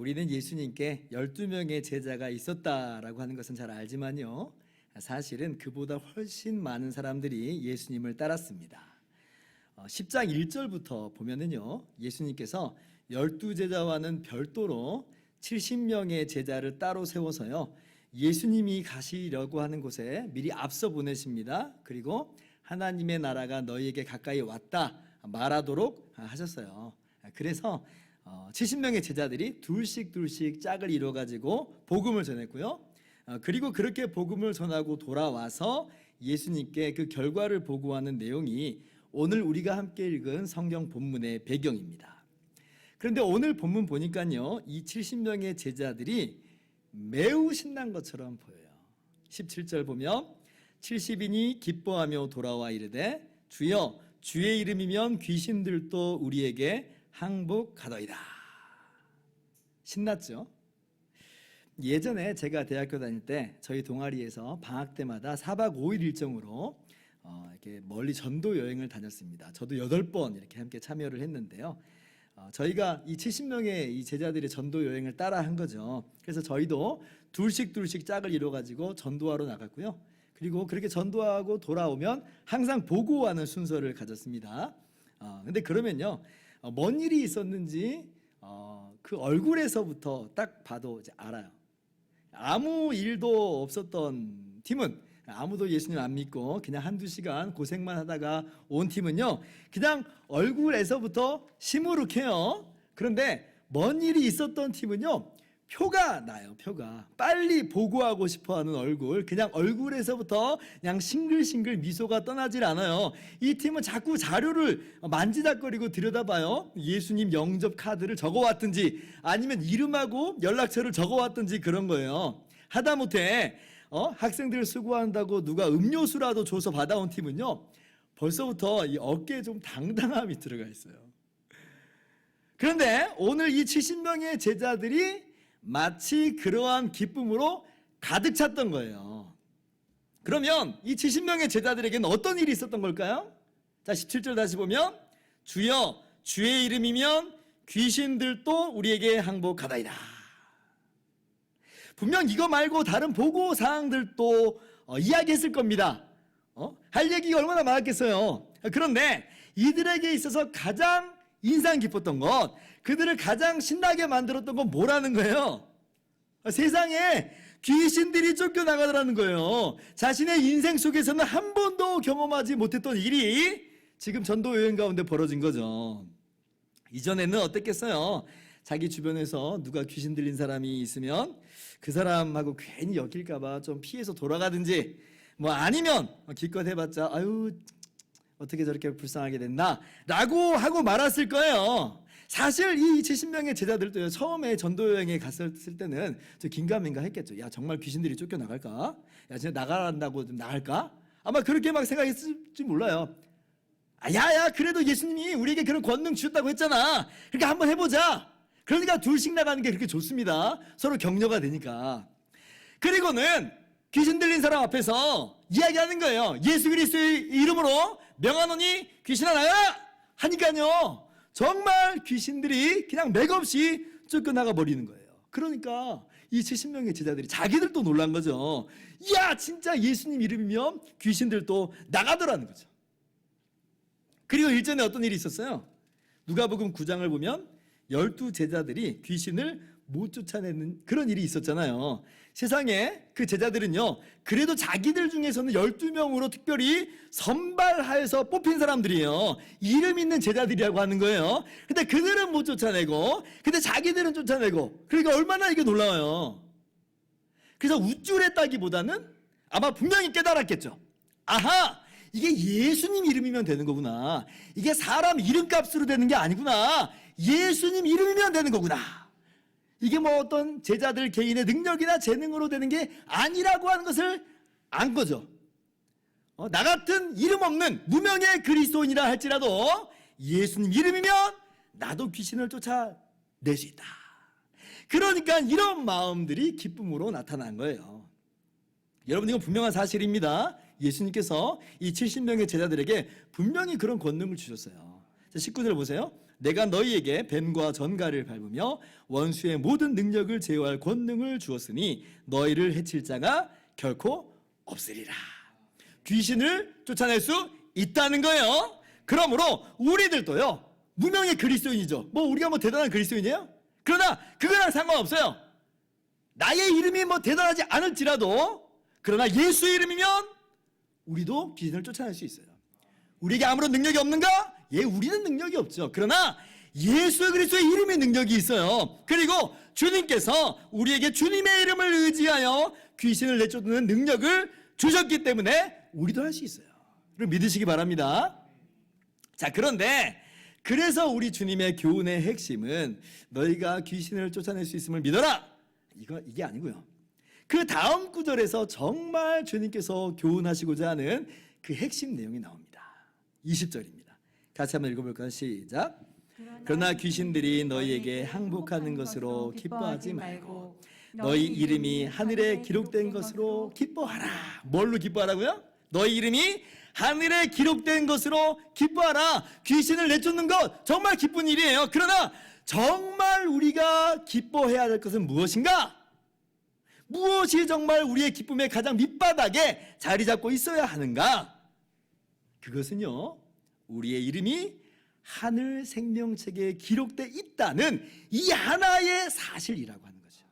우리는 예수님께 12명의 제자가 있었다라고 하는 것은 잘 알지만요, 사실은 그보다 훨씬 많은 사람들이 예수님을 따랐습니다. 10장 1절부터 보면은요, 예수님께서 12제자와는 별도로 70명의 제자를 따로 세워서요, 예수님이 가시려고 하는 곳에 미리 앞서 보내십니다. 그리고 하나님의 나라가 너희에게 가까이 왔다 말하도록 하셨어요. 그래서 70명의 제자들이 둘씩 짝을 이뤄가지고 복음을 전했고요. 그리고 그렇게 복음을 전하고 돌아와서 예수님께 그 결과를 보고하는 내용이 오늘 우리가 함께 읽은 성경 본문의 배경입니다. 그런데 오늘 본문 보니까요, 이 70명의 제자들이 매우 신난 것처럼 보여요. 17절 보면 70인이 기뻐하며 돌아와 이르되 주여 주의 이름이면 귀신들도 우리에게 항복하더이다. 신났죠? 예전에 제가 대학교 다닐 때 저희 동아리에서 방학 때마다 4박 5일 일정으로 이렇게 멀리 전도 여행을 다녔습니다. 저도 8번 이렇게 함께 참여를 했는데요. 저희가 이 70명의 이 제자들의 전도 여행을 따라 한 거죠. 그래서 저희도 둘씩 짝을 이뤄가지고 전도하러 나갔고요. 그리고 그렇게 전도하고 돌아오면 항상 보고하는 순서를 가졌습니다. 근데 그러면요, 뭔 일이 있었는지 그 얼굴에서부터 딱 봐도 이제 알아요. 아무 일도 없었던 팀은, 아무도 예수님 안 믿고 그냥 한두 시간 고생만 하다가 온 팀은요, 그냥 얼굴에서부터 시무룩해요. 그런데 뭔 일이 있었던 팀은요, 표가 나요. 표가 빨리 보고하고 싶어하는 얼굴, 그냥 얼굴에서부터 그냥 싱글싱글 미소가 떠나질 않아요. 이 팀은 자꾸 자료를 만지작거리고 들여다봐요. 예수님 영접 카드를 적어왔든지 아니면 이름하고 연락처를 적어왔든지 그런 거예요. 하다못해 학생들 수고한다고 누가 음료수라도 줘서 받아온 팀은요, 벌써부터 이 어깨에 좀 당당함이 들어가 있어요. 그런데 오늘 이 70명의 제자들이 마치 그러한 기쁨으로 가득 찼던 거예요. 그러면 이 70명의 제자들에게는 어떤 일이 있었던 걸까요? 자, 17절 다시 보면 주여 주의 이름이면 귀신들도 우리에게 항복하다이다. 분명 이거 말고 다른 보고 사항들도 이야기했을 겁니다. 할 얘기가 얼마나 많았겠어요. 그런데 이들에게 있어서 가장 인상 깊었던 것, 그들을 가장 신나게 만들었던 건 뭐라는 거예요? 세상에 귀신들이 쫓겨나가더라는 거예요. 자신의 인생 속에서는 한 번도 경험하지 못했던 일이 지금 전도 여행 가운데 벌어진 거죠. 이전에는 어땠겠어요? 자기 주변에서 누가 귀신 들린 사람이 있으면 그 사람하고 괜히 엮일까봐 좀 피해서 돌아가든지, 뭐 아니면 기껏 해봤자 아유 어떻게 저렇게 불쌍하게 됐나 라고 하고 말았을 거예요. 사실 이 70명의 제자들도 처음에 전도여행에 갔을 때는 저 긴가민가 했겠죠. 야, 정말 귀신들이 쫓겨나갈까? 야, 진짜 나가란다고 좀 나갈까? 아마 그렇게 막 생각했을지 몰라요. 야야, 그래도 예수님이 우리에게 그런 권능 주셨다고 했잖아. 그러니까 한번 해보자. 그러니까 둘씩 나가는 게 그렇게 좋습니다. 서로 격려가 되니까. 그리고는 귀신 들린 사람 앞에서 이야기하는 거예요. 예수 그리스도의 이름으로 명하노니 귀신아 나가! 하니까요, 정말 귀신들이 그냥 맥없이 쫓겨나가 버리는 거예요. 그러니까 이 70명의 제자들이 자기들도 놀란 거죠. 야, 진짜 예수님 이름이면 귀신들도 나가더라는 거죠. 그리고 일전에 어떤 일이 있었어요? 누가복음 9장을 보면 12제자들이 귀신을 못 쫓아내는 그런 일이 있었잖아요. 세상에 그 제자들은요, 그래도 자기들 중에서는 12명으로 특별히 선발하여서 뽑힌 사람들이에요. 이름 있는 제자들이라고 하는 거예요. 근데 그들은 못 쫓아내고, 근데 자기들은 쫓아내고, 그러니까 얼마나 이게 놀라워요. 그래서 우쭐했다기보다는 아마 분명히 깨달았겠죠. 아하! 이게 예수님 이름이면 되는 거구나. 이게 사람 이름값으로 되는 게 아니구나. 예수님 이름이면 되는 거구나. 이게 뭐 어떤 제자들 개인의 능력이나 재능으로 되는 게 아니라고 하는 것을 안 거죠. 나 같은 이름 없는 무명의 그리스도인이라 할지라도 예수님 이름이면 나도 귀신을 쫓아낼 수 있다. 그러니까 이런 마음들이 기쁨으로 나타난 거예요. 여러분, 이건 분명한 사실입니다. 예수님께서 이 70명의 제자들에게 분명히 그런 권능을 주셨어요. 19절 보세요. 내가 너희에게 뱀과 전갈을 밟으며 원수의 모든 능력을 제어할 권능을 주었으니 너희를 해칠 자가 결코 없으리라. 귀신을 쫓아낼 수 있다는 거예요. 그러므로 우리들도요, 무명의 그리스도인이죠. 우리가 대단한 그리스도인이에요? 그러나 그거랑 상관없어요. 나의 이름이 대단하지 않을지라도, 그러나 예수의 이름이면 우리도 귀신을 쫓아낼 수 있어요. 우리에게 아무런 능력이 없는가? 우리는 능력이 없죠. 그러나 예수 그리스도의 이름의 능력이 있어요. 그리고 주님께서 우리에게 주님의 이름을 의지하여 귀신을 내쫓는 능력을 주셨기 때문에 우리도 할 수 있어요. 그럼 믿으시기 바랍니다. 자, 그런데 그래서 우리 주님의 교훈의 핵심은 너희가 귀신을 쫓아낼 수 있음을 믿어라, 이게 아니고요. 그 다음 구절에서 정말 주님께서 교훈하시고자 하는 그 핵심 내용이 나옵니다. 20절입니다. 같이 한번 읽어볼까요? 시작. 그러나 귀신들이 너희에게 항복하는 것으로 기뻐하지 말고 너희 이름이 하늘에 기록된 것으로 기뻐하라. 뭘로 기뻐하라고요? 너희 이름이 하늘에 기록된 것으로 기뻐하라. 귀신을 내쫓는 것 정말 기쁜 일이에요. 그러나 정말 우리가 기뻐해야 될 것은 무엇인가? 무엇이 정말 우리의 기쁨의 가장 밑바닥에 자리 잡고 있어야 하는가? 그것은요, 우리의 이름이 하늘 생명책에 기록되어 있다는 이 하나의 사실이라고 하는 거죠.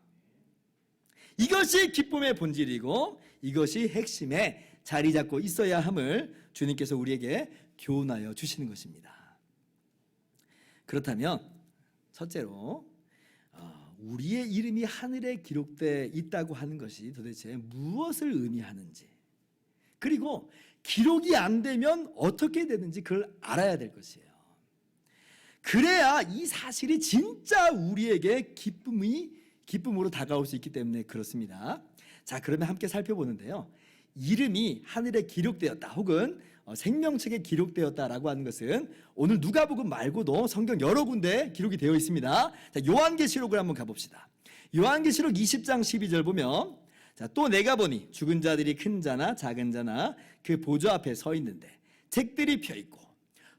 이것이 기쁨의 본질이고 이것이 핵심에 자리 잡고 있어야 함을 주님께서 우리에게 교훈하여 주시는 것입니다. 그렇다면 첫째로 우리의 이름이 하늘에 기록되어 있다고 하는 것이 도대체 무엇을 의미하는지, 그리고 기록이 안 되면 어떻게 되는지 그걸 알아야 될 것이에요. 그래야 이 사실이 진짜 우리에게 기쁨으로 다가올 수 있기 때문에 그렇습니다. 자, 그러면 함께 살펴보는데요. 이름이 하늘에 기록되었다 혹은 생명책에 기록되었다라고 하는 것은 오늘 누가복음 말고도 성경 여러 군데 기록이 되어 있습니다. 자, 요한계시록을 한번 가봅시다. 요한계시록 20장 12절 보면, 자, 또 내가 보니 죽은 자들이 큰 자나 작은 자나 그 보좌 앞에 서 있는데 책들이 펴 있고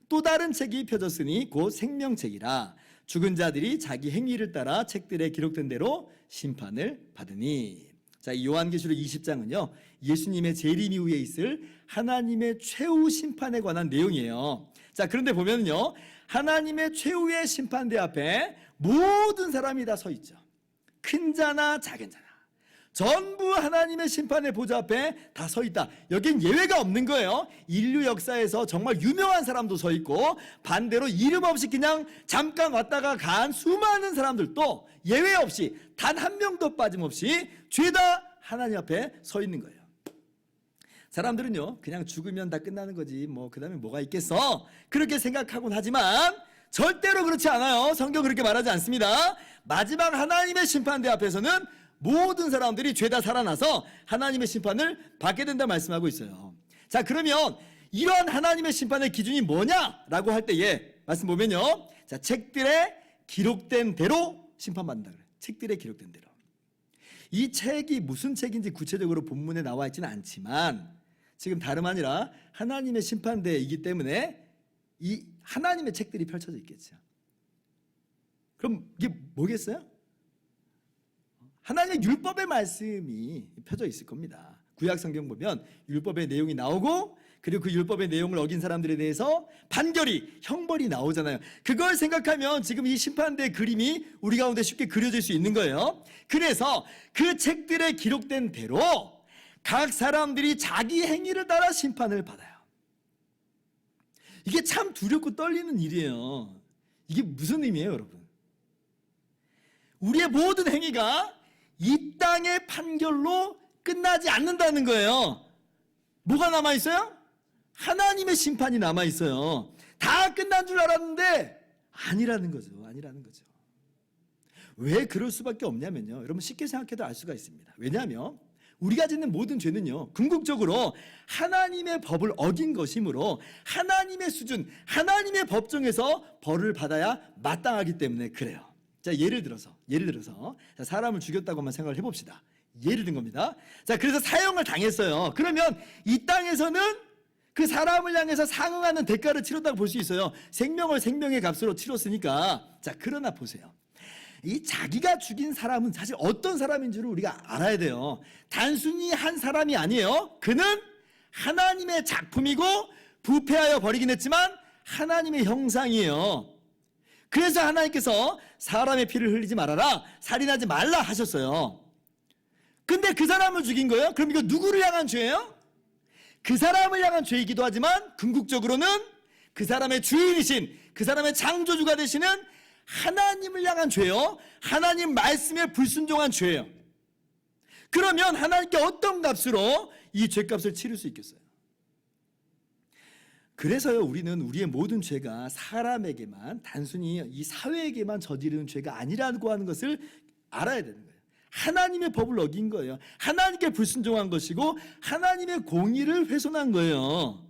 또 다른 책이 펴졌으니 곧 생명책이라. 죽은 자들이 자기 행위를 따라 책들에 기록된 대로 심판을 받으니. 자, 이 요한계시록 20장은요 예수님의 재림 이후에 있을 하나님의 최후 심판에 관한 내용이에요. 자, 그런데 보면요 하나님의 최후의 심판대 앞에 모든 사람이 다 서 있죠. 큰 자나 작은 자나 전부 하나님의 심판의 보좌 앞에 다 서 있다. 여긴 예외가 없는 거예요. 인류 역사에서 정말 유명한 사람도 서 있고 반대로 이름 없이 그냥 잠깐 왔다가 간 수많은 사람들도 예외 없이 단 한 명도 빠짐없이 죄다 하나님 앞에 서 있는 거예요. 사람들은요 그냥 죽으면 다 끝나는 거지 그 다음에 뭐가 있겠어, 그렇게 생각하곤 하지만 절대로 그렇지 않아요. 성경 그렇게 말하지 않습니다. 마지막 하나님의 심판대 앞에서는 모든 사람들이 죄다 살아나서 하나님의 심판을 받게 된다 말씀하고 있어요. 자, 그러면 이러한 하나님의 심판의 기준이 뭐냐라고 할 때에 말씀 보면요, 자, 책들에 기록된 대로 심판받는다 그래요. 책들에 기록된 대로. 이 책이 무슨 책인지 구체적으로 본문에 나와 있지는 않지만 지금 다름 아니라 하나님의 심판대이기 때문에 이 하나님의 책들이 펼쳐져 있겠죠. 그럼 이게 뭐겠어요? 하나님의 율법의 말씀이 펴져 있을 겁니다. 구약 성경 보면 율법의 내용이 나오고 그리고 그 율법의 내용을 어긴 사람들에 대해서 판결이, 형벌이 나오잖아요. 그걸 생각하면 지금 이 심판대의 그림이 우리 가운데 쉽게 그려질 수 있는 거예요. 그래서 그 책들에 기록된 대로 각 사람들이 자기 행위를 따라 심판을 받아요. 이게 참 두렵고 떨리는 일이에요. 이게 무슨 의미예요, 여러분? 우리의 모든 행위가 이 땅의 판결로 끝나지 않는다는 거예요. 뭐가 남아있어요? 하나님의 심판이 남아있어요. 다 끝난 줄 알았는데 아니라는 거죠. 왜 그럴 수밖에 없냐면요, 여러분 쉽게 생각해도 알 수가 있습니다. 왜냐하면 우리가 짓는 모든 죄는요 궁극적으로 하나님의 법을 어긴 것이므로 하나님의 수준, 하나님의 법정에서 벌을 받아야 마땅하기 때문에 그래요. 자, 예를 들어서 사람을 죽였다고만 생각을 해봅시다. 예를 든 겁니다. 자, 그래서 사형을 당했어요. 그러면 이 땅에서는 그 사람을 향해서 상응하는 대가를 치렀다고 볼 수 있어요. 생명을 생명의 값으로 치렀으니까. 자, 그러나 보세요. 이 자기가 죽인 사람은 사실 어떤 사람인 줄을 우리가 알아야 돼요. 단순히 한 사람이 아니에요. 그는 하나님의 작품이고 부패하여 버리긴 했지만 하나님의 형상이에요. 그래서 하나님께서 사람의 피를 흘리지 말아라, 살인하지 말라 하셨어요. 근데 그 사람을 죽인 거예요? 그럼 이거 누구를 향한 죄예요? 그 사람을 향한 죄이기도 하지만 궁극적으로는 그 사람의 주인이신, 그 사람의 창조주가 되시는 하나님을 향한 죄요. 하나님 말씀에 불순종한 죄예요. 그러면 하나님께 어떤 값으로 이 죄값을 치를 수 있겠어요? 그래서요, 우리는 우리의 모든 죄가 사람에게만, 단순히 이 사회에게만 저지르는 죄가 아니라고 하는 것을 알아야 되는 거예요. 하나님의 법을 어긴 거예요. 하나님께 불순종한 것이고 하나님의 공의를 훼손한 거예요.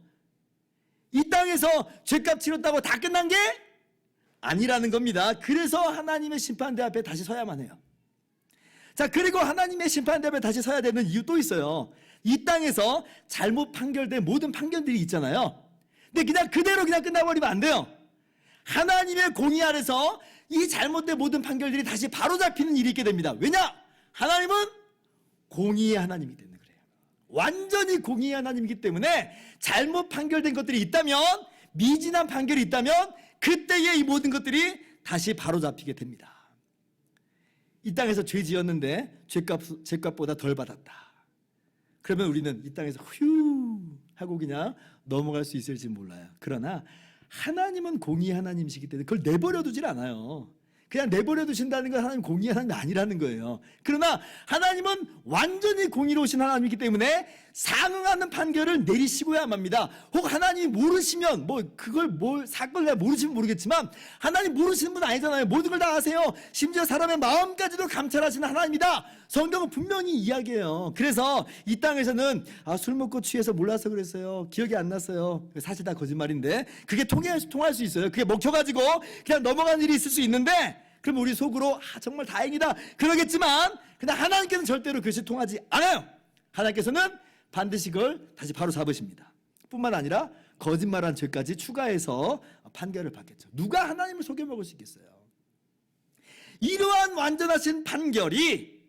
이 땅에서 죄값 치렀다고 다 끝난 게 아니라는 겁니다. 그래서 하나님의 심판대 앞에 다시 서야만 해요. 자, 그리고 하나님의 심판대 앞에 다시 서야 되는 이유 또 있어요. 이 땅에서 잘못 판결된 모든 판결들이 있잖아요. 근데 그냥 그대로 그냥 끝나버리면 안 돼요. 하나님의 공의 아래서 이 잘못된 모든 판결들이 다시 바로잡히는 일이 있게 됩니다. 왜냐? 하나님은 공의의 하나님이기 때문에 그래요. 완전히 공의의 하나님이기 때문에 잘못 판결된 것들이 있다면, 미진한 판결이 있다면 그때에 이 모든 것들이 다시 바로잡히게 됩니다. 이 땅에서 죄 지었는데 죄값보다 덜 받았다. 그러면 우리는 이 땅에서 휴 하고 그냥 넘어갈 수 있을지 몰라요. 그러나 하나님은 공의의 하나님이시기 때문에 그걸 내버려 두질 않아요. 그냥 내버려 두신다는 건 하나님 공의의 하나님이 아니라는 거예요. 그러나 하나님은 완전히 공의로우신 하나님이기 때문에 상응하는 판결을 내리시고야 합니다. 혹 하나님이 모르시면 사건을 내가 모르시면 모르겠지만 하나님 모르시는 분 아니잖아요. 모든 걸 다 아세요. 심지어 사람의 마음까지도 감찰하시는 하나님이다. 성경은 분명히 이야기해요. 그래서 이 땅에서는 술 먹고 취해서 몰라서 그랬어요. 기억이 안 났어요. 사실 다 거짓말인데 그게 통할 수 있어요. 그게 먹혀가지고 그냥 넘어간 일이 있을 수 있는데 그럼 우리 속으로 정말 다행이다 그러겠지만 그냥 하나님께서는 절대로 그것이 통하지 않아요. 하나님께서는 반드시 그걸 다시 바로 잡으십니다. 뿐만 아니라 거짓말한 죄까지 추가해서 판결을 받겠죠. 누가 하나님을 속여먹을 수 있겠어요? 이러한 완전하신 판결이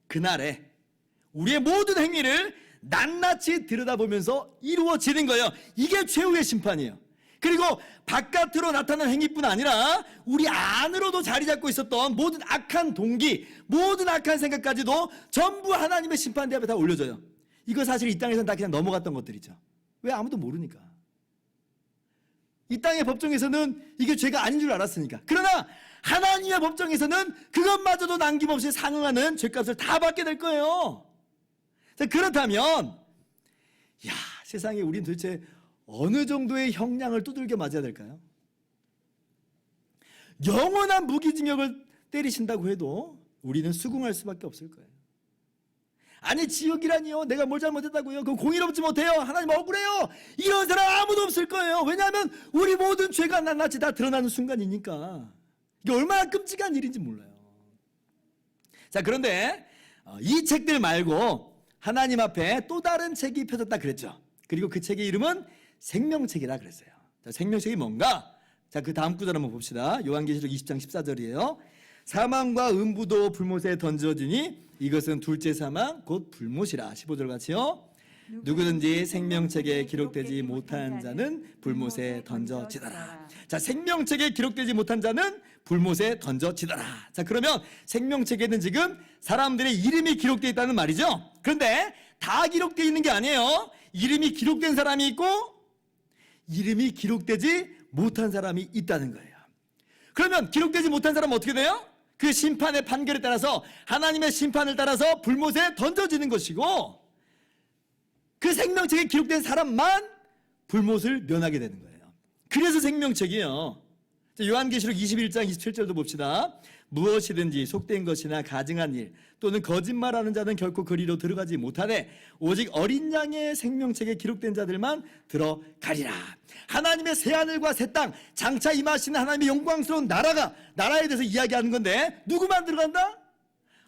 그날에 우리의 모든 행위를 낱낱이 들여다보면서 이루어지는 거예요. 이게 최후의 심판이에요. 그리고 바깥으로 나타나는 행위뿐 아니라 우리 안으로도 자리 잡고 있었던 모든 악한 동기, 모든 악한 생각까지도 전부 하나님의 심판대 앞에 다 올려져요. 이거 사실 이 땅에서는 다 그냥 넘어갔던 것들이죠. 왜? 아무도 모르니까. 이 땅의 법정에서는 이게 죄가 아닌 줄 알았으니까. 그러나 하나님의 법정에서는 그것마저도 남김없이 상응하는 죄값을 다 받게 될 거예요. 자, 그렇다면 세상에 우린 도대체 어느 정도의 형량을 두들겨 맞아야 될까요? 영원한 무기징역을 때리신다고 해도 우리는 수긍할 수밖에 없을 거예요. 아니 지옥이라니요? 내가 뭘 잘못했다고요? 그건 공의롭지 못해요. 하나님 억울해요. 이런 사람 아무도 없을 거예요. 왜냐하면 우리 모든 죄가 낱낱이 다 드러나는 순간이니까. 이게 얼마나 끔찍한 일인지 몰라요. 자, 그런데 이 책들 말고 하나님 앞에 또 다른 책이 펴졌다 그랬죠. 그리고 그 책의 이름은 생명책이라 그랬어요. 자, 생명책이 뭔가? 자, 그 다음 구절 한번 봅시다. 요한계시록 20장 14절이에요. 사망과 음부도 불못에 던져지니 이것은 둘째 사망 곧 불못이라. 15절 같이요. 누구든지 생명책에 기록되지 못한 자는 불못에 던져지더라. 자, 생명책에 기록되지 못한 자는 불못에 던져지더라. 자, 그러면 생명책에는 지금 사람들의 이름이 기록되어 있다는 말이죠. 그런데 다 기록되어 있는 게 아니에요. 이름이 기록된 사람이 있고 이름이 기록되지 못한 사람이 있다는 거예요. 그러면 기록되지 못한 사람은 어떻게 돼요? 그 심판의 판결에 따라서 하나님의 심판을 따라서 불못에 던져지는 것이고 그 생명책에 기록된 사람만 불못을 면하게 되는 거예요. 그래서 생명책이에요. 요한계시록 21장 27절도 봅시다. 무엇이든지 속된 것이나 가증한 일 또는 거짓말하는 자는 결코 그리로 들어가지 못하되 오직 어린 양의 생명책에 기록된 자들만 들어가리라. 하나님의 새하늘과 새 땅 장차 임하시는 하나님의 영광스러운 나라에 대해서 이야기하는 건데 누구만 들어간다?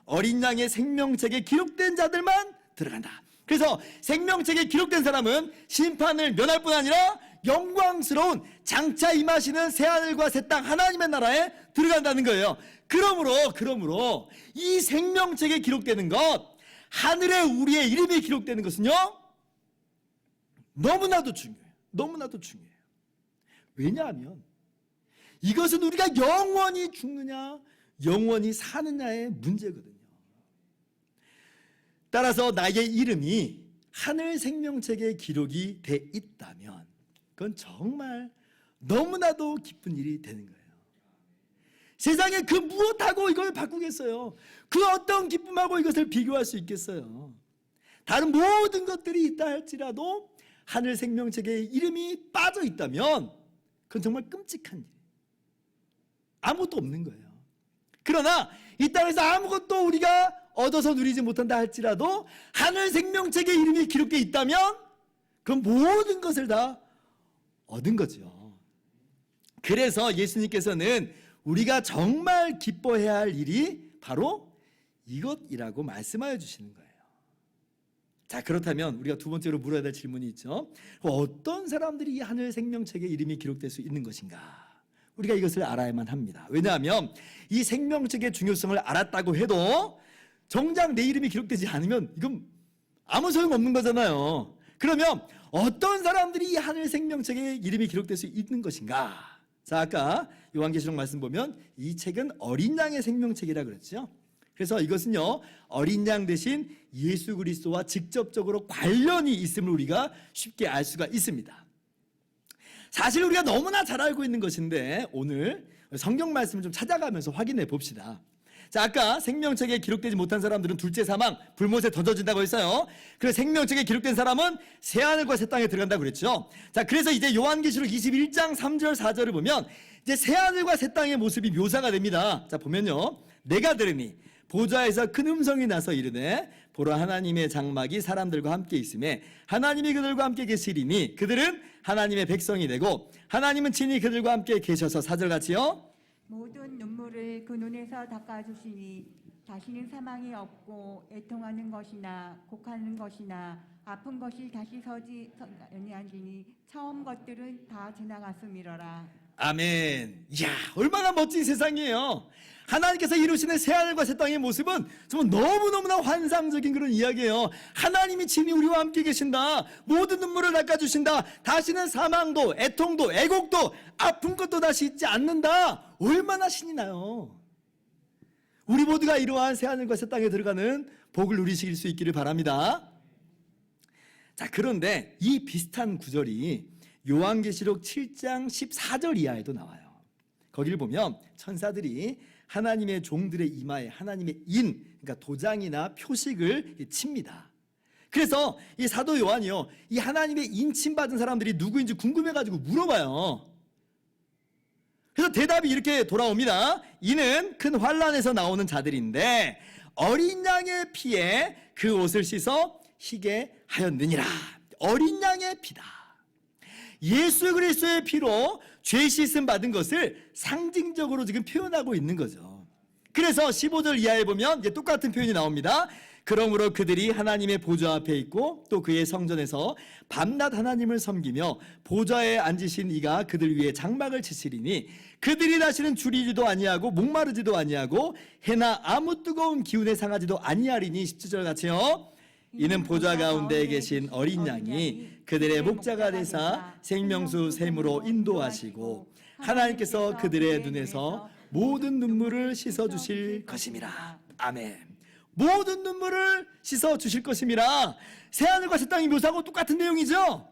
어린 양의 생명책에 기록된 자들만 들어간다. 그래서 생명책에 기록된 사람은 심판을 면할 뿐 아니라 영광스러운 장차 임하시는 새하늘과 새 땅 하나님의 나라에 들어간다는 거예요. 그러므로 이 생명책에 기록되는 것, 하늘에 우리의 이름이 기록되는 것은요, 너무나도 중요해요. 너무나도 중요해요. 왜냐하면 이것은 우리가 영원히 죽느냐 영원히 사느냐의 문제거든요. 따라서 나의 이름이 하늘 생명책에 기록이 돼 있다면 그건 정말 너무나도 기쁜 일이 되는 거예요. 세상에 그 무엇하고 이걸 바꾸겠어요? 그 어떤 기쁨하고 이것을 비교할 수 있겠어요? 다른 모든 것들이 있다 할지라도 하늘 생명책에 이름이 빠져 있다면 그건 정말 끔찍한 일, 아무것도 없는 거예요. 그러나 이 땅에서 아무것도 우리가 얻어서 누리지 못한다 할지라도 하늘 생명책에 이름이 기록되어 있다면 그건 모든 것을 다 얻은 거죠. 그래서 예수님께서는 우리가 정말 기뻐해야 할 일이 바로 이것이라고 말씀하여 주시는 거예요. 자, 그렇다면 우리가 두 번째로 물어야 될 질문이 있죠. 어떤 사람들이 이 하늘 생명책에 이름이 기록될 수 있는 것인가? 우리가 이것을 알아야만 합니다. 왜냐하면 이 생명책의 중요성을 알았다고 해도 정작 내 이름이 기록되지 않으면 이건 아무 소용없는 거잖아요. 그러면 어떤 사람들이 이 하늘 생명책에 이름이 기록될 수 있는 것인가? 자, 아까 요한계시록 말씀 보면 이 책은 어린 양의 생명책이라 그랬죠. 그래서 이것은요, 어린 양 대신 예수 그리스도와 직접적으로 관련이 있음을 우리가 쉽게 알 수가 있습니다. 사실 우리가 너무나 잘 알고 있는 것인데 오늘 성경 말씀을 좀 찾아가면서 확인해 봅시다. 자, 아까 생명책에 기록되지 못한 사람들은 둘째 사망, 불못에 던져진다고 했어요. 그래서 생명책에 기록된 사람은 새하늘과 새 땅에 들어간다고 그랬죠. 자, 그래서 이제 요한계시록 21장 3절 4절을 보면 이제 새하늘과 새 땅의 모습이 묘사가 됩니다. 자, 보면요, 내가 들으니 보좌에서 큰 음성이 나서 이르되 보라 하나님의 장막이 사람들과 함께 있음에 하나님이 그들과 함께 계시리니 그들은 하나님의 백성이 되고 하나님은 친히 그들과 함께 계셔서, 4절같이요, 모든 눈물을 그 눈에서 닦아주시니 다시는 사망이 없고 애통하는 것이나 곡하는 것이나 아픈 것이 다시 서지 아니하니 처음 것들은 다 지나갔음이로라. 아멘. 이야, 얼마나 멋진 세상이에요. 하나님께서 이루시는 새하늘과 새 땅의 모습은 정말 너무너무나 환상적인 그런 이야기예요. 하나님이 친히 우리와 함께 계신다. 모든 눈물을 닦아주신다. 다시는 사망도 애통도 애곡도 아픈 것도 다시 있지 않는다. 얼마나 신이 나요. 우리 모두가 이러한 새하늘과 새 땅에 들어가는 복을 누리실 수 있기를 바랍니다. 자, 그런데 이 비슷한 구절이 요한계시록 7장 14절 이하에도 나와요. 거기를 보면 천사들이 하나님의 종들의 이마에 하나님의 인, 그러니까 도장이나 표식을 칩니다. 그래서 이 사도 요한이요, 이 하나님의 인침 받은 사람들이 누구인지 궁금해가지고 물어봐요. 그래서 대답이 이렇게 돌아옵니다. 이는 큰 환란에서 나오는 자들인데 어린 양의 피에 그 옷을 씻어 희게 하였느니라. 어린 양의 피다. 예수 그리스도의 피로 죄 씻음 받은 것을 상징적으로 지금 표현하고 있는 거죠. 그래서 15절 이하에 보면 이제 똑같은 표현이 나옵니다. 그러므로 그들이 하나님의 보좌 앞에 있고 또 그의 성전에서 밤낮 하나님을 섬기며 보좌에 앉으신 이가 그들 위에 장막을 치시리니 그들이 다시는 줄이지도 아니하고 목마르지도 아니하고 해나 아무 뜨거운 기운에 상하지도 아니하리니, 17절 같이요. 이는 보좌 가운데 계신 어린 양이 그들의 목자가 되사 생명수 샘으로 인도하시고 하나님께서 그들의 눈에서 모든 눈물을 씻어주실 것임이라. 아멘. 모든 눈물을 씻어주실 것임이라. 새하늘과 새 땅이 묘사하고 똑같은 내용이죠.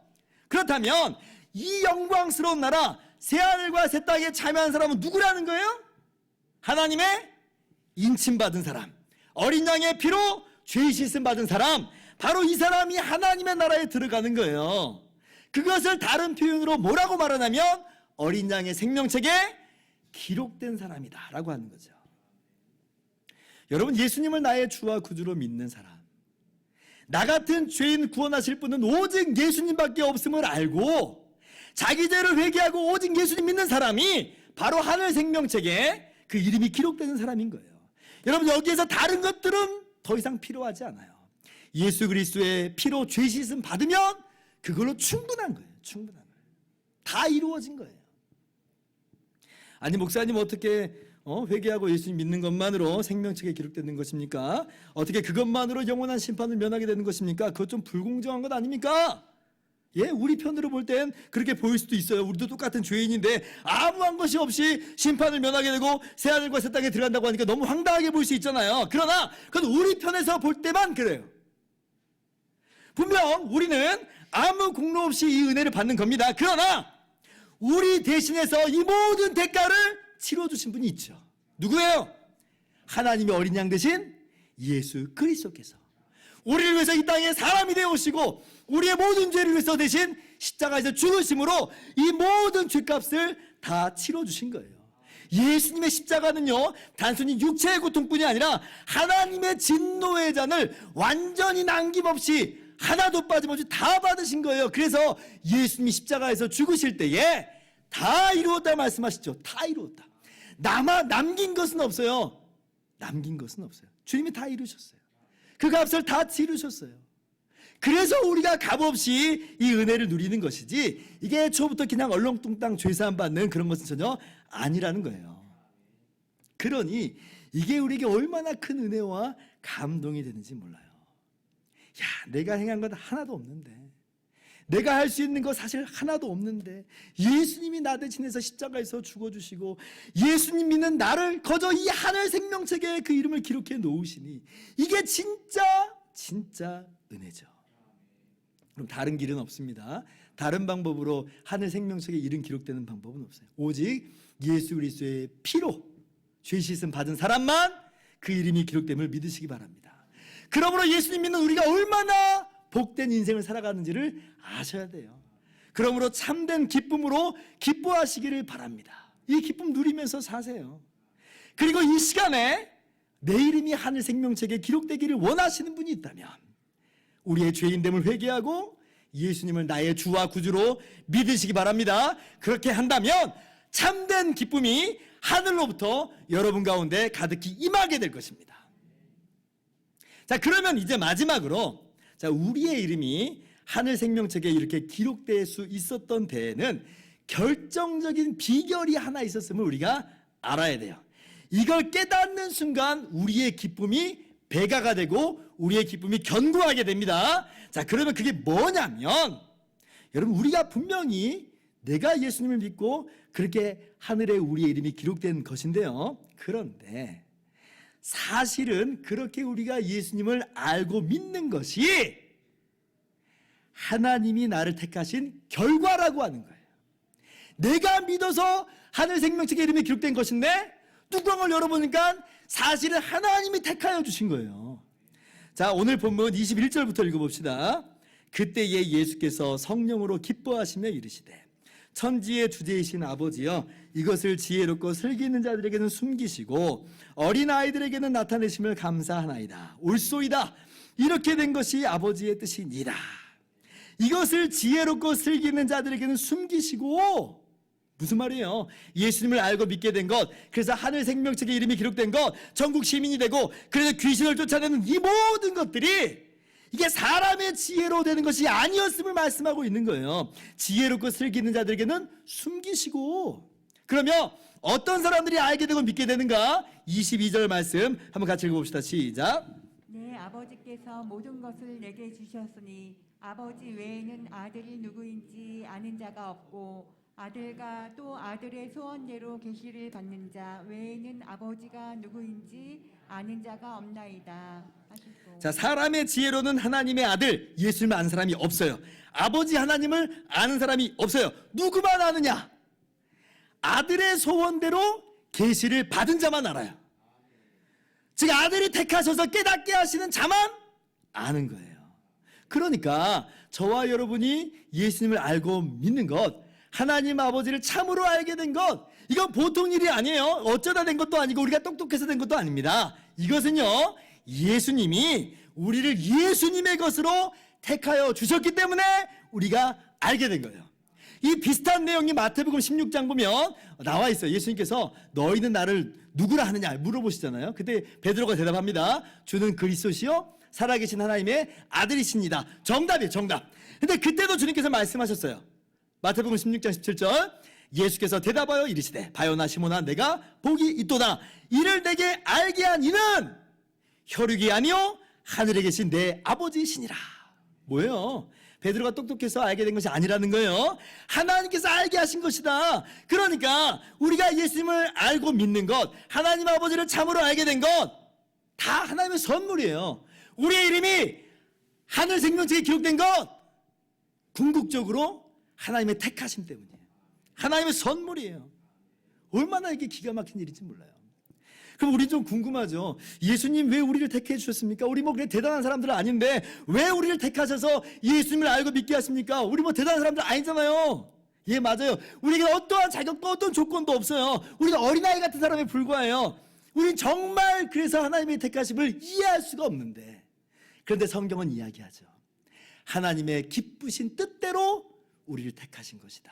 그렇다면 이 영광스러운 나라 새하늘과 새 땅에 참여한 사람은 누구라는 거예요? 하나님의 인침받은 사람, 어린 양의 피로 죄 씻음 받은 사람, 바로 이 사람이 하나님의 나라에 들어가는 거예요. 그것을 다른 표현으로 뭐라고 말하냐면 어린 양의 생명책에 기록된 사람이다 라고 하는 거죠. 여러분, 예수님을 나의 주와 구주로 믿는 사람, 나 같은 죄인 구원하실 분은 오직 예수님밖에 없음을 알고 자기 죄를 회개하고 오직 예수님 믿는 사람이 바로 하늘 생명책에 그 이름이 기록되는 사람인 거예요. 여러분, 여기에서 다른 것들은 더 이상 필요하지 않아요. 예수 그리스도의 피로 죄 씻음 받으면 그걸로 충분한 거예요. 충분한 거예요. 다 이루어진 거예요. 아니 목사님 어떻게 회개하고 예수님 믿는 것만으로 생명책에 기록되는 것입니까? 어떻게 그것만으로 영원한 심판을 면하게 되는 것입니까? 그것 좀 불공정한 것 아닙니까? 예, 우리 편으로 볼 땐 그렇게 보일 수도 있어요. 우리도 똑같은 죄인인데 아무한 것이 없이 심판을 면하게 되고 새하늘과 새 땅에 들어간다고 하니까 너무 황당하게 보일 수 있잖아요. 그러나 그건 우리 편에서 볼 때만 그래요. 분명 우리는 아무 공로 없이 이 은혜를 받는 겁니다. 그러나 우리 대신해서 이 모든 대가를 치러주신 분이 있죠. 누구예요? 하나님의 어린 양 되신 예수 그리스도께서 우리를 위해서 이 땅에 사람이 되어 오시고 우리의 모든 죄를 위해서 대신 십자가에서 죽으심으로 이 모든 죄값을 다 치러주신 거예요. 예수님의 십자가는요 단순히 육체의 고통뿐이 아니라 하나님의 진노의 잔을 완전히 남김없이 하나도 빠짐없이 다 받으신 거예요. 그래서 예수님이 십자가에서 죽으실 때에 다 이루었다 말씀하시죠. 다 이루었다. 남긴 것은 없어요. 남긴 것은 없어요. 주님이 다 이루셨어요. 그 값을 다 치르셨어요. 그래서 우리가 값없이 이 은혜를 누리는 것이지 이게 초부터 그냥 얼렁뚱땅 죄사함 받는 그런 것은 전혀 아니라는 거예요. 그러니 이게 우리에게 얼마나 큰 은혜와 감동이 되는지 몰라요. 야, 내가 행한 건 하나도 없는데, 내가 할 수 있는 거 사실 하나도 없는데 예수님이 나 대신해서 십자가에서 죽어주시고 예수님 믿는 나를 거저 이 하늘 생명책에 그 이름을 기록해 놓으시니 이게 진짜 은혜죠. 그럼 다른 길은 없습니다. 다른 방법으로 하늘 생명책에 이름 기록되는 방법은 없어요. 오직 예수 그리스도의 피로 죄 씻음 받은 사람만 그 이름이 기록됨을 믿으시기 바랍니다. 그러므로 예수님 믿는 우리가 얼마나 복된 인생을 살아가는지를 아셔야 돼요. 그러므로 참된 기쁨으로 기뻐하시기를 바랍니다. 이 기쁨 누리면서 사세요. 그리고 이 시간에 내 이름이 하늘 생명책에 기록되기를 원하시는 분이 있다면 우리의 죄인됨을 회개하고 예수님을 나의 주와 구주로 믿으시기 바랍니다. 그렇게 한다면 참된 기쁨이 하늘로부터 여러분 가운데 가득히 임하게 될 것입니다. 자, 그러면 이제 마지막으로 우리의 이름이 하늘 생명책에 이렇게 기록될 수 있었던 데에는 결정적인 비결이 하나 있었음을 우리가 알아야 돼요. 이걸 깨닫는 순간 우리의 기쁨이 배가가 되고 우리의 기쁨이 견고하게 됩니다. 자, 그러면 그게 뭐냐면 여러분 우리가 분명히 내가 예수님을 믿고 그렇게 하늘에 우리의 이름이 기록된 것인데요. 그런데 사실은 그렇게 우리가 예수님을 알고 믿는 것이 하나님이 나를 택하신 결과라고 하는 거예요. 내가 믿어서 하늘 생명책에 이름이 기록된 것인데 뚜껑을 열어보니까 사실은 하나님이 택하여 주신 거예요. 자, 오늘 본문 21절부터 읽어봅시다. 그때에 예수께서 성령으로 기뻐하시며 이르시되 천지의 주제이신 아버지여 이것을 지혜롭고 슬기 있는 자들에게는 숨기시고 어린아이들에게는 나타내심을 감사하나이다. 옳소이다. 이렇게 된 것이 아버지의 뜻이니라. 이것을 지혜롭고 슬기 있는 자들에게는 숨기시고 무슨 말이에요? 예수님을 알고 믿게 된 것, 그래서 하늘 생명책에 이름이 기록된 것, 전국 시민이 되고 그래서 귀신을 쫓아내는 이 모든 것들이 이게 사람의 지혜로 되는 것이 아니었음을 말씀하고 있는 거예요. 지혜롭고 슬기 있는 자들에게는 숨기시고. 그러면 어떤 사람들이 알게 되고 믿게 되는가? 22절 말씀 한번 같이 읽어봅시다. 시작. 네, 아버지께서 모든 것을 내게 주셨으니 아버지 외에는 아들이 누구인지 아는 자가 없고 아들과 또 아들의 소원대로 계시를 받는 자 외에는 아버지가 누구인지 아는 자가 없나이다 하시고. 자, 사람의 지혜로는 하나님의 아들 예수님을 아는 사람이 없어요. 아버지 하나님을 아는 사람이 없어요. 누구만 아느냐? 아들의 소원대로 계시를 받은 자만 알아요. 즉 아들이 택하셔서 깨닫게 하시는 자만 아는 거예요. 그러니까 저와 여러분이 예수님을 알고 믿는 것, 하나님 아버지를 참으로 알게 된 것, 이건 보통 일이 아니에요. 어쩌다 된 것도 아니고 우리가 똑똑해서 된 것도 아닙니다. 이것은요, 예수님이 우리를 예수님의 것으로 택하여 주셨기 때문에 우리가 알게 된 거예요. 이 비슷한 내용이 마태복음 16장 보면 나와 있어요. 예수님께서 너희는 나를 누구라 하느냐 물어보시잖아요. 그때 베드로가 대답합니다. 주는 그리스도시요 살아계신 하나님의 아들이십니다. 정답이에요, 정답. 근데 그때도 주님께서 말씀하셨어요. 마태복음 16장 17절, 예수께서 대답하여 이르시되 바요나 시몬아 내가 복이 있도다. 이를 내게 알게 한 이는 혈육이 아니요 하늘에 계신 내 아버지시니라. 뭐예요? 베드로가 똑똑해서 알게 된 것이 아니라는 거예요. 하나님께서 알게 하신 것이다. 그러니까 우리가 예수님을 알고 믿는 것, 하나님 아버지를 참으로 알게 된 것 다 하나님의 선물이에요. 우리의 이름이 하늘 생명책에 기록된 것 궁극적으로 하나님의 택하심 때문이에요. 하나님의 선물이에요. 얼마나 이게 기가 막힌 일인지 몰라요. 그럼 우리 좀 궁금하죠. 예수님 왜 우리를 택해 주셨습니까? 우리 뭐 그래 대단한 사람들은 아닌데 왜 우리를 택하셔서 예수님을 알고 믿게 하십니까? 우리 뭐 대단한 사람들 아니잖아요. 예, 맞아요. 우리에게 어떠한 자격도 어떤 조건도 없어요. 우리는 어린아이 같은 사람에 불과해요. 우린 정말 그래서 하나님의 택하심을 이해할 수가 없는데, 그런데 성경은 이야기하죠. 하나님의 기쁘신 뜻대로 우리를 택하신 것이다.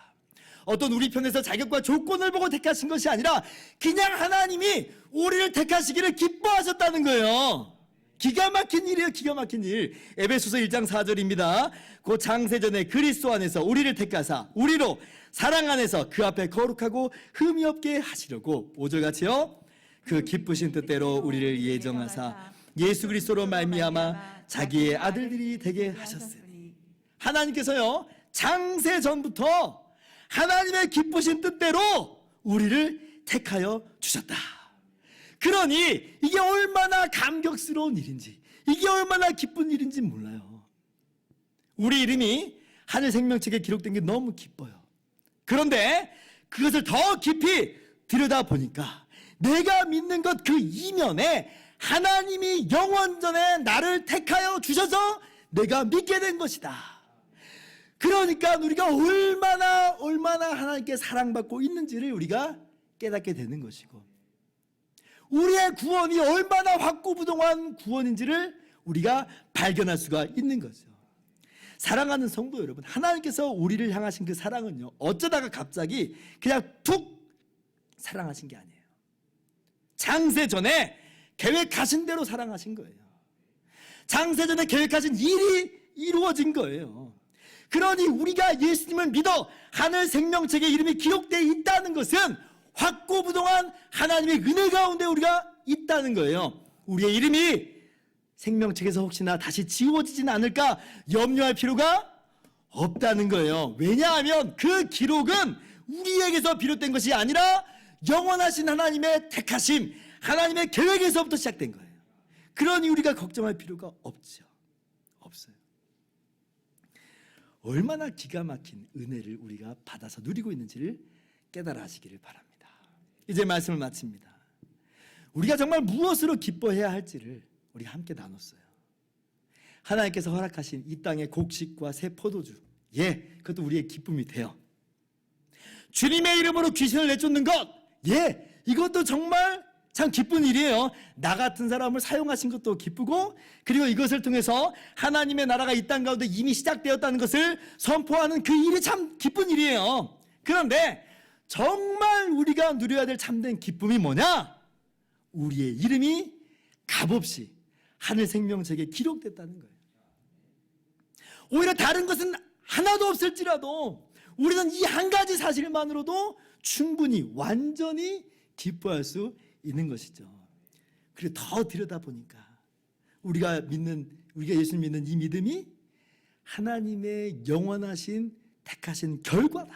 어떤 우리 편에서 자격과 조건을 보고 택하신 것이 아니라 그냥 하나님이 우리를 택하시기를 기뻐하셨다는 거예요. 기가 막힌 일이에요. 기가 막힌 일. 에베소서 1장 4절입니다. 그 창세전에 그리스도 안에서 우리를 택하사 우리로 사랑 안에서 그 앞에 거룩하고 흠이 없게 하시려고 5절 같이요. 그 기쁘신 뜻대로 우리를 예정하사 예수 그리스도로 말미암아 자기의 아들들이 되게 하셨으니. 하나님께서요 창세 전부터 하나님의 기쁘신 뜻대로 우리를 택하여 주셨다. 그러니 이게 얼마나 감격스러운 일인지, 이게 얼마나 기쁜 일인지 몰라요. 우리 이름이 하늘 생명책에 기록된 게 너무 기뻐요. 그런데 그것을 더 깊이 들여다보니까 내가 믿는 것 그 이면에 하나님이 영원전에 나를 택하여 주셔서 내가 믿게 된 것이다. 그러니까 우리가 얼마나 하나님께 사랑받고 있는지를 우리가 깨닫게 되는 것이고, 우리의 구원이 얼마나 확고부동한 구원인지를 우리가 발견할 수가 있는 거죠. 사랑하는 성도 여러분, 하나님께서 우리를 향하신 그 사랑은요 어쩌다가 갑자기 그냥 툭 사랑하신 게 아니에요. 창세전에 계획하신 대로 사랑하신 거예요. 창세전에 계획하신 일이 이루어진 거예요. 그러니 우리가 예수님을 믿어 하늘 생명책에 이름이 기록되어 있다는 것은 확고부동한 하나님의 은혜 가운데 우리가 있다는 거예요. 우리의 이름이 생명책에서 혹시나 다시 지워지진 않을까 염려할 필요가 없다는 거예요. 왜냐하면 그 기록은 우리에게서 비롯된 것이 아니라 영원하신 하나님의 택하심, 하나님의 계획에서부터 시작된 거예요. 그러니 우리가 걱정할 필요가 없죠. 없어요. 얼마나 기가 막힌 은혜를 우리가 받아서 누리고 있는지를 깨달아 하시기를 바랍니다. 이제 말씀을 마칩니다. 우리가 정말 무엇으로 기뻐해야 할지를 우리가 함께 나눴어요. 하나님께서 허락하신 이 땅의 곡식과 새 포도주, 예, 그것도 우리의 기쁨이 돼요. 주님의 이름으로 귀신을 내쫓는 것, 예, 이것도 정말 참 기쁜 일이에요. 나 같은 사람을 사용하신 것도 기쁘고, 그리고 이것을 통해서 하나님의 나라가 이 땅 가운데 이미 시작되었다는 것을 선포하는 그 일이 참 기쁜 일이에요. 그런데 정말 우리가 누려야 될 참된 기쁨이 뭐냐? 우리의 이름이 값없이 하늘 생명책에 기록됐다는 거예요. 오히려 다른 것은 하나도 없을지라도 우리는 이 한 가지 사실만으로도 충분히 완전히 기뻐할 수 있는 것이죠. 그리고 더 들여다보니까 우리가 예수님 믿는 이 믿음이 하나님의 영원하신 택하신 결과다.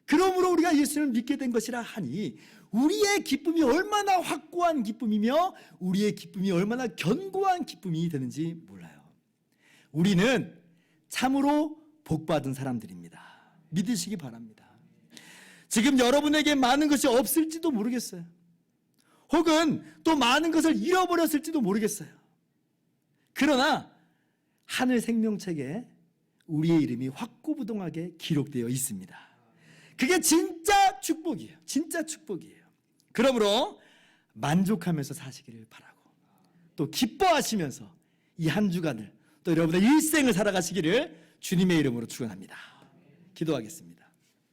그러므로 우리가 예수님을 믿게 된 것이라 하니 우리의 기쁨이 얼마나 확고한 기쁨이며 우리의 기쁨이 얼마나 견고한 기쁨이 되는지 몰라요. 우리는 참으로 복받은 사람들입니다. 믿으시기 바랍니다. 지금 여러분에게 많은 것이 없을지도 모르겠어요. 혹은 또 많은 것을 잃어버렸을지도 모르겠어요. 그러나 하늘 생명책에 우리의 이름이 확고부동하게 기록되어 있습니다. 그게 진짜 축복이에요. 진짜 축복이에요. 그러므로 만족하면서 사시기를 바라고, 또 기뻐하시면서 이 한 주간을 또 여러분의 일생을 살아가시기를 주님의 이름으로 축원합니다. 기도하겠습니다.